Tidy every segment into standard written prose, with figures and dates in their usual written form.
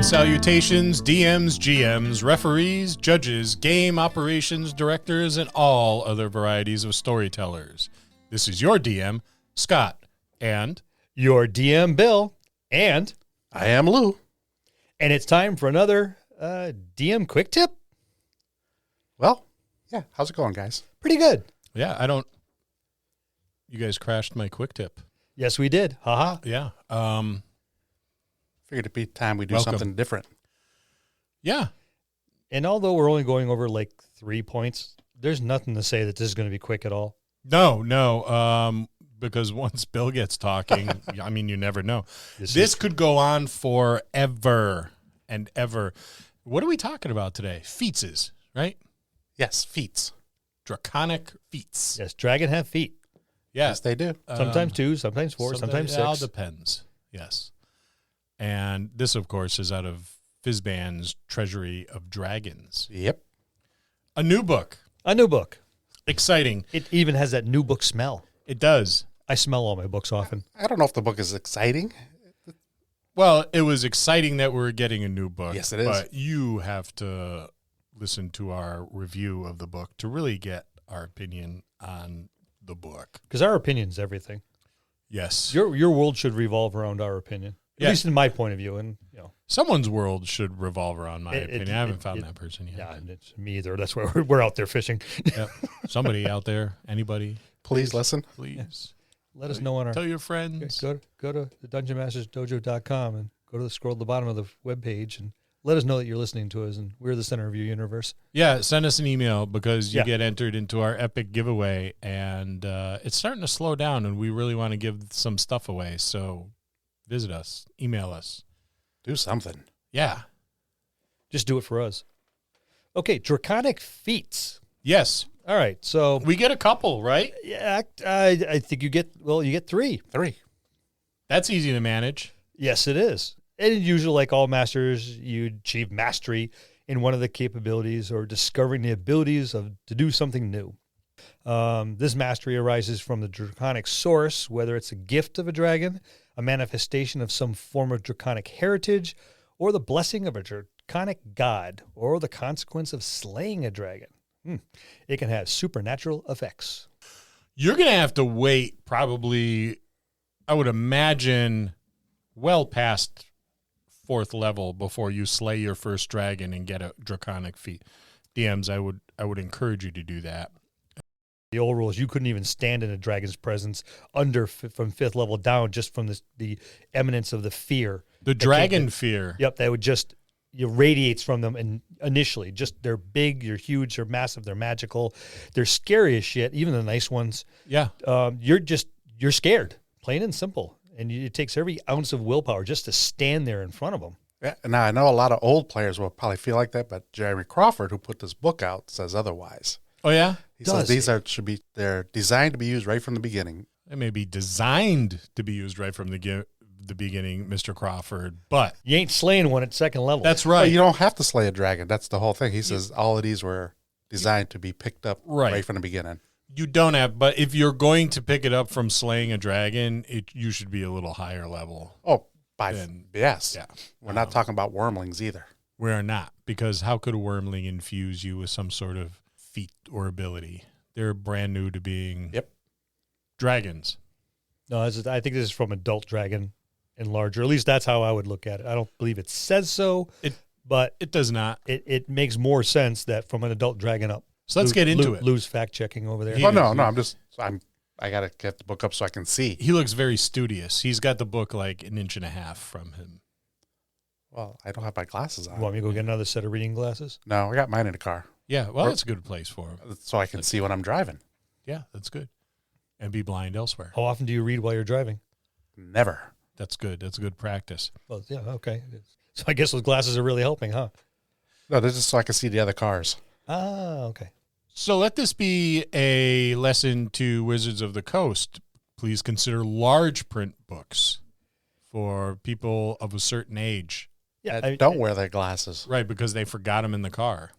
and salutations, DMs, GMs, referees, judges, game operations directors, and all other varieties of storytellers. This is your DM, Scott, and your DM, Bill, and I am Lou. And it's time for another DM quick tip. Well, yeah, how's it going, guys? Pretty good. yeah, you guys crashed my quick tip. Yes, we did. Haha. Yeah. Figured it'd be time we do Welcome. something different. Yeah. And although we're only going over like 3 points, there's nothing to say that this is going to be quick at all. No. Because once Bill gets talking, I mean, you never know. This could go on forever and ever. What are we talking about today? Feats, right? Yes, feats. Draconic feats. Yes, dragon have feet. Yeah. Yes, they do. Sometimes 2, sometimes 4, sometimes 6. It all depends. Yes. And this, of course, is out of Fizban's Treasury of Dragons. Yep. A new book. A new book. Exciting. It even has that new book smell. It does. I smell all my books often. I don't know if the book is exciting. Well, it was exciting that we're getting a new book. Yes, it is. But you have to listen to our review of the book to really get our opinion on the book. Because our opinion's everything. Yes. Your world should revolve around our opinion. At least in my point of view. And someone's world should revolve around my opinion. I haven't found that person yet. Yeah, and it's me either. That's why we're out there fishing. Yep. Somebody out there, anybody, Please listen. please. Let us know on our... Tell your friends. Go to the DungeonMastersDojo.com and go to scroll to the bottom of the webpage and let us know that you're listening to us and we're the center of your universe. Yeah, send us an email because you Yeah. get entered into our epic giveaway, and it's starting to slow down, and we really want to give some stuff away. So visit us, email us. Do something. Yeah. Just do it for us. Okay, draconic feats. Yes. All right, so We get a couple, right? yeah, I think you get 3. 3. That's easy to manage. Yes, it is. And usually, like all masters, you achieve mastery in one of the capabilities or discovering the abilities to do something new. This mastery arises from the draconic source, whether it's a gift of a dragon, a manifestation of some form of draconic heritage, or the blessing of a draconic god, or the consequence of slaying a dragon. It can have supernatural effects. You're going to have to wait probably, I would imagine, well past 4th level before you slay your first dragon and get a draconic feat. DMs, I would encourage you to do that. The old rules, you couldn't even stand in a dragon's presence from 5th level down just from the eminence of the fear. The dragon fear. Yep, that would just radiates from them, and initially, just they're big, they're huge, they're massive, they're magical, they're scary as shit. Even the nice ones. Yeah. You're scared, plain and simple, and it takes every ounce of willpower just to stand there in front of them. Yeah, now, I know a lot of old players will probably feel like that, but Jeremy Crawford, who put this book out, says otherwise. Oh, yeah? He says they're designed to be used right from the beginning. They may be designed to be used right from the beginning, Mr. Crawford, but You ain't slaying one at 2nd level. that's Well, right. you don't have to slay a dragon. That's the whole thing. He says all of these were designed to be picked up right from the beginning. You don't have, but if you're going to pick it up from slaying a dragon, you should be a little higher level. Oh, yes. Yeah. We're not talking about wormlings either. We are not, because how could a wormling infuse you with some sort of feat or ability? They're brand new to being dragons. No, I think this is from adult dragon and larger. At least that's how I would look at it. I don't believe it says so, but It does not. it makes more sense that from an adult dragon up. So let's get into it. Lou's fact checking over there. He- Oh, no, I got to get the book up so I can see. He looks very studious. He's got the book like 1.5 inches from him. Well, I don't have my glasses on. You want me to go get another set of reading glasses? No, I got mine in the car Yeah, well, that's a good place for him. so I can see when I'm driving. Yeah, that's good. And be blind elsewhere. How often do you read while you're driving? Never. That's good. That's a good practice. Well, yeah, okay. So I guess those glasses are really helping, huh? No, they're just so I can see the other cars. Ah, okay. So let this be a lesson to Wizards of the Coast. Please consider large print books for people of a certain age. Yeah, Don't wear their glasses. Right, because they forgot them in the car.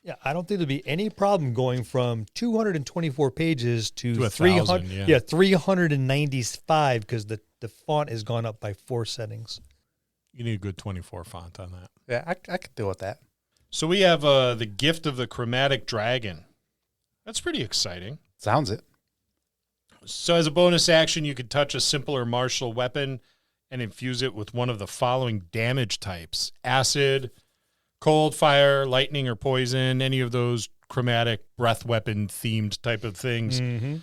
Yeah, I don't think there'd be any problem going from 224 pages to 1,000, 300. yeah. 395 because the font has gone up by 4 settings. You need a good 24 font on that. Yeah, I could deal with that. So we have the Gift of the Chromatic Dragon. That's pretty exciting. Sounds it. So as a bonus action, you could touch a simpler martial weapon and infuse it with one of the following damage types: acid, cold, fire, lightning, or poison, any of those chromatic breath weapon themed type of things. Mm-hmm.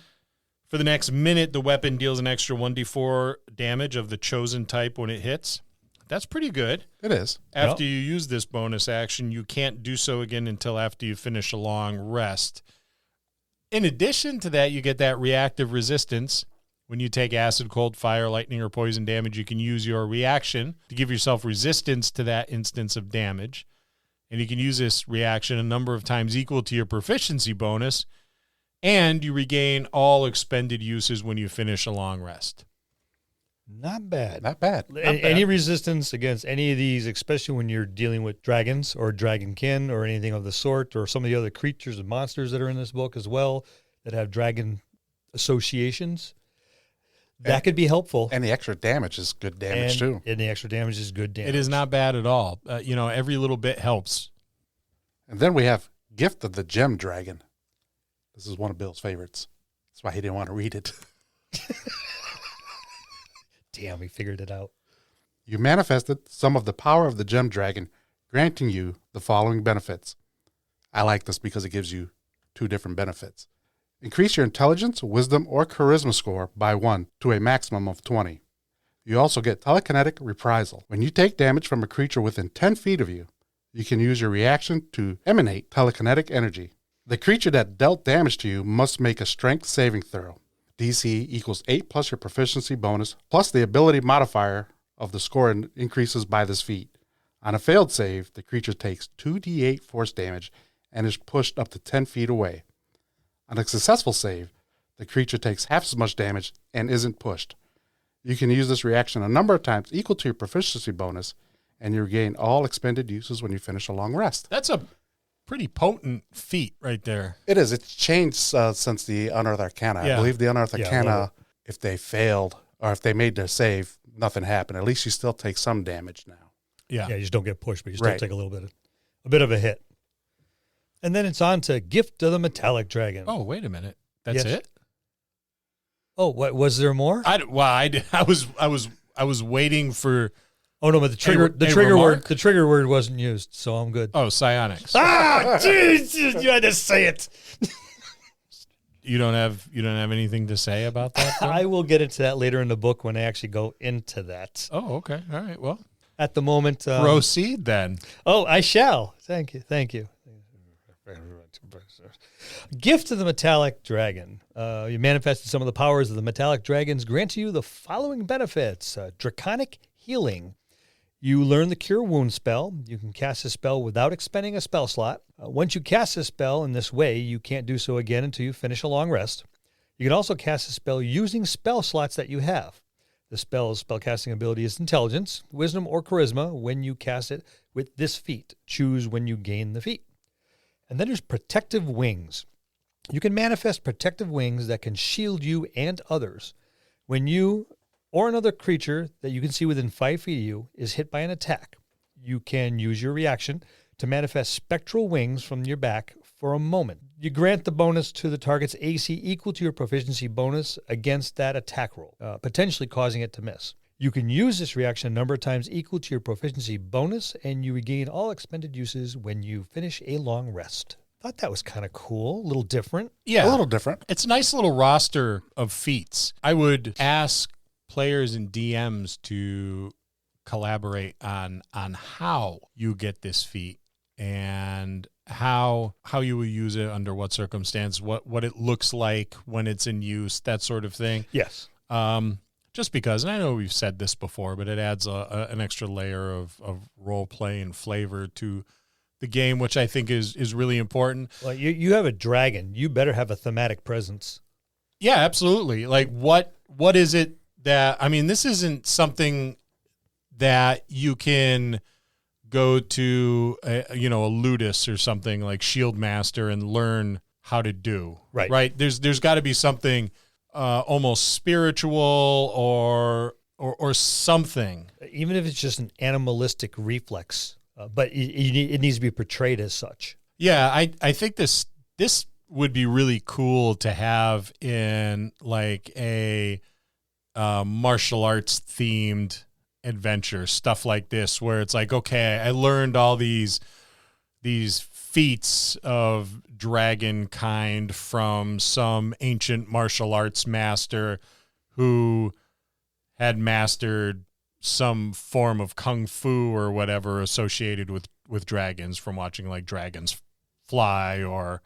For the next minute, the weapon deals an extra 1d4 damage of the chosen type when it hits. That's pretty good. It is. After you use this bonus action, you can't do so again until after you finish a long rest. In addition to that, you get that reactive resistance. When you take acid, cold, fire, lightning, or poison damage, you can use your reaction to give yourself resistance to that instance of damage. And you can use this reaction a number of times equal to your proficiency bonus, and you regain all expended uses when you finish a long rest. Not bad. Not bad. Any resistance against any of these, especially when you're dealing with dragons or dragonkin or anything of the sort, or some of the other creatures and monsters that are in this book as well that have dragon associations, that could be helpful. And the extra damage is good damage too. And the extra damage is good damage. It is not bad at all. Every little bit helps. And then we have Gift of the Gem Dragon. This is one of Bill's favorites. That's why he didn't want to read it. Damn, we figured it out. You manifested some of the power of the Gem Dragon, granting you the following benefits. I like this because it gives you 2 different benefits. Increase your intelligence, wisdom, or charisma score by 1 to a maximum of 20. You also get telekinetic reprisal. When you take damage from a creature within 10 feet of you, you can use your reaction to emanate telekinetic energy. The creature that dealt damage to you must make a strength saving throw. DC equals 8 plus your proficiency bonus, plus the ability modifier of the score increases by this feat. On a failed save, the creature takes 2d8 force damage and is pushed up to 10 feet away. On a successful save, the creature takes half as much damage and isn't pushed. You can use this reaction a number of times equal to your proficiency bonus, and you regain all expended uses when you finish a long rest. That's a pretty potent feat right there. It is. It's changed since the Unearthed Arcana. Yeah. I believe the Unearthed Yeah, Arcana, if they failed or if they made their save, nothing happened. At least you still take some damage now. Yeah, you just don't get pushed, but you still Right. take a bit of a hit. And then it's on to Gift of the Metallic Dragon. Oh, wait a minute. That's Yes. it? Oh, what was there more? I was waiting for. Oh no, but the trigger word wasn't used, so I'm good. Oh, psionics. Ah, jeez, you had to say it. You don't have anything to say about that? Though? I will get into that later in the book when I actually go into that. Oh, okay. All right. Well, At the moment, proceed then. Oh, I shall. Thank you. Gift of the Metallic Dragon. You manifested some of the powers of the Metallic Dragons, grant you the following benefits. Draconic Healing. You learn the Cure Wound spell. You can cast a spell without expending a spell slot. Once you cast a spell in this way, you can't do so again until you finish a long rest. You can also cast a spell using spell slots that you have. The spell's spellcasting ability is Intelligence, Wisdom, or Charisma when you cast it with this feat. Choose when you gain the feat. And then there's Protective Wings. You can manifest protective wings that can shield you and others. When you or another creature that you can see within 5 feet of you is hit by an attack, you can use your reaction to manifest spectral wings from your back for a moment. You grant the bonus to the target's AC equal to your proficiency bonus against that attack roll, potentially causing it to miss. You can use this reaction a number of times equal to your proficiency bonus, and you regain all expended uses when you finish a long rest. Thought that was kind of cool, a little different. Yeah. A little different. It's a nice little roster of feats. I would ask players and DMs to collaborate on how you get this feat and how you will use it under what circumstance, what it looks like when it's in use, that sort of thing. Yes. Just because, and I know we've said this before, but it adds an extra layer of role play and flavor to the game, which I think is really important. Well, you have a dragon. You better have a thematic presence. Yeah, absolutely. Like what is it that, I mean, this isn't something that you can go to a ludus or something like Shield Master and learn how to do. Right. Right. There's got to be something almost spiritual or or something. Even if it's just an animalistic reflex, but it needs to be portrayed as such. Yeah, I think this would be really cool to have in like a martial arts themed adventure, stuff like this, where it's like, okay, I learned all these feats of dragon kind from some ancient martial arts master who had mastered some form of kung fu or whatever associated with dragons from watching like dragons fly or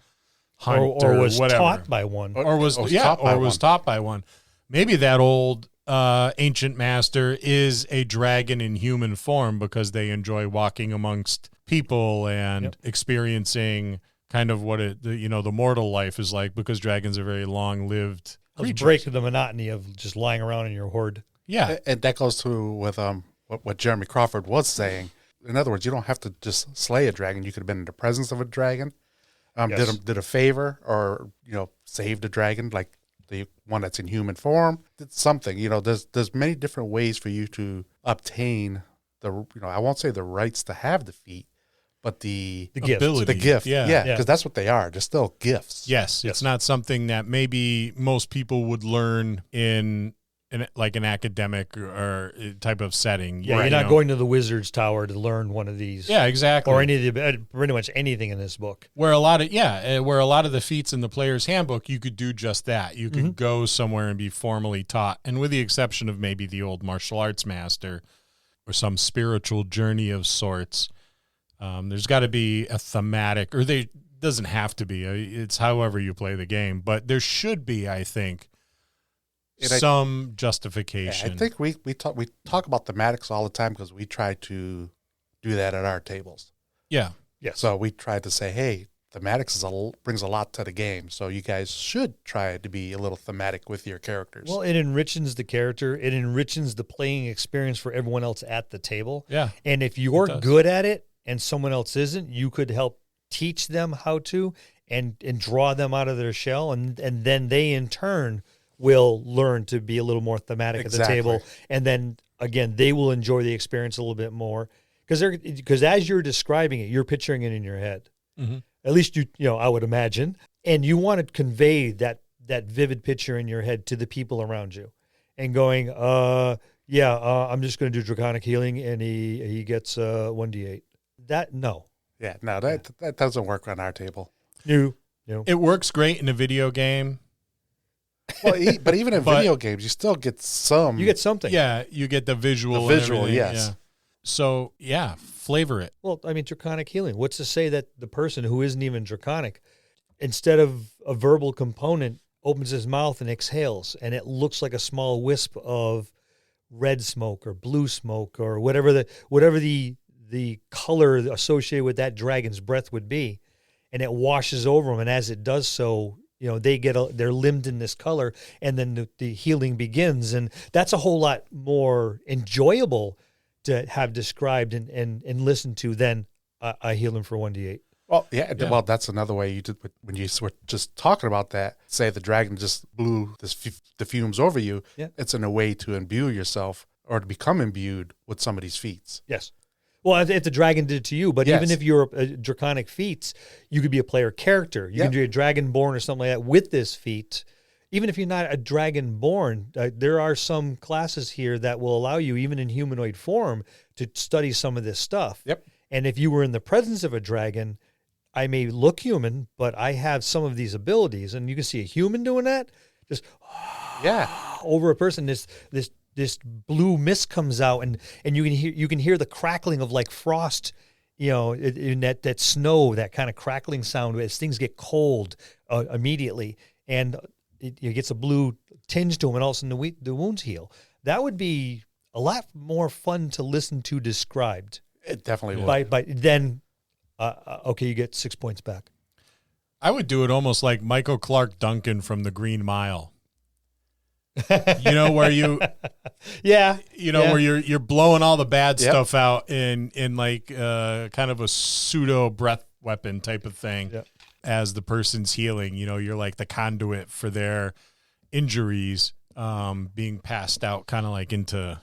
hunt or was whatever. taught by one. Or was taught by one. Maybe that old ancient master is a dragon in human form because they enjoy walking amongst people and experiencing kind of what the mortal life is like, because dragons are very long-lived creatures. Break the monotony of just lying around in your horde. Yeah. And that goes to with what Jeremy Crawford was saying. In other words, you don't have to just slay a dragon. You could have been in the presence of a dragon, Yes. did a favor, or saved a dragon, like the one that's in human form. Did something. There's many different ways for you to obtain I won't say the rights to have the feat, but the gift. Ability. The gift. Yeah. Because that's what they are. They're still gifts. Yes, it's not something that maybe most people would learn in like an academic or type of setting. Yeah, you're not going to the wizard's tower to learn one of these. Yeah, exactly. Or any of the pretty much anything in this book. Where a lot of the feats in the player's handbook, you could do just that. You could go somewhere and be formally taught. And with the exception of maybe the old martial arts master or some spiritual journey of sorts, there's got to be a thematic, or doesn't have to be. It's however you play the game, but there should be, I think, some justification. Yeah, I think we talk about thematics all the time because we try to do that at our tables. Yeah. Yes. So we try to say, hey, thematics brings a lot to the game, so you guys should try to be a little thematic with your characters. Well, it enriches the character. It enriches the playing experience for everyone else at the table. Yeah. And if you're good at it and someone else isn't, you could help teach them how to and draw them out of their shell, and then they in turn will learn to be a little more thematic at the table, and then again they will enjoy the experience a little bit more because as you're describing it, you're picturing it in your head. Mm-hmm. At least I would imagine, and you want to convey that vivid picture in your head to the people around you, and going, I'm just going to do draconic healing, and he gets 1d8. That that doesn't work on our table. No. It works great in a video game. Well, but even in video games, you still get some. You get something. Yeah, you get the visual. The visual, and everything. yes. Yeah. So, flavor it. Well, I mean, draconic healing. What's to say that the person who isn't even draconic, instead of a verbal component, opens his mouth and exhales, and it looks like a small wisp of red smoke or blue smoke or whatever the color associated with that dragon's breath would be, and it washes over them. And as it does so, they're limbed in this color, and then the healing begins. And that's a whole lot more enjoyable to have described and listened to than I heal him for 1d8. Well, yeah. Well, that's another way you did when you were just talking about that. Say the dragon just blew the fumes over you. Yeah. It's in a way to imbue yourself or to become imbued with some of these feats. Yes. Well, if the dragon did it to you, but even if you're a draconic feats, you could be a player character. You can be a dragonborn or something like that with this feat. Even if you're not a dragonborn, there are some classes here that will allow you, even in humanoid form, to study some of this stuff. Yep. And if you were in the presence of a dragon, I may look human, but I have some of these abilities, and you can see a human doing that, just over a person. This blue mist comes out, and you can hear the crackling of like frost, in that snow, that kind of crackling sound as things get cold immediately, and it gets a blue tinge to them, and all of a sudden the wounds heal. That would be a lot more fun to listen to described. It definitely would. But then, okay, you get 6 points back. I would do it almost like Michael Clark Duncan from The Green Mile. Where you, where you're blowing all the bad stuff out in like kind of a pseudo breath weapon type of thing as the person's healing. You're like the conduit for their injuries, being passed out kind of like into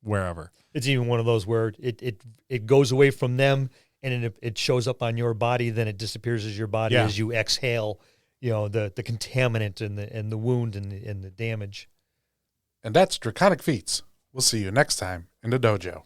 wherever. It's even one of those where it goes away from them and it shows up on your body, then it disappears as your body as you exhale, the contaminant and the wound and the damage. And that's Draconic Feats. We'll see you next time in the dojo.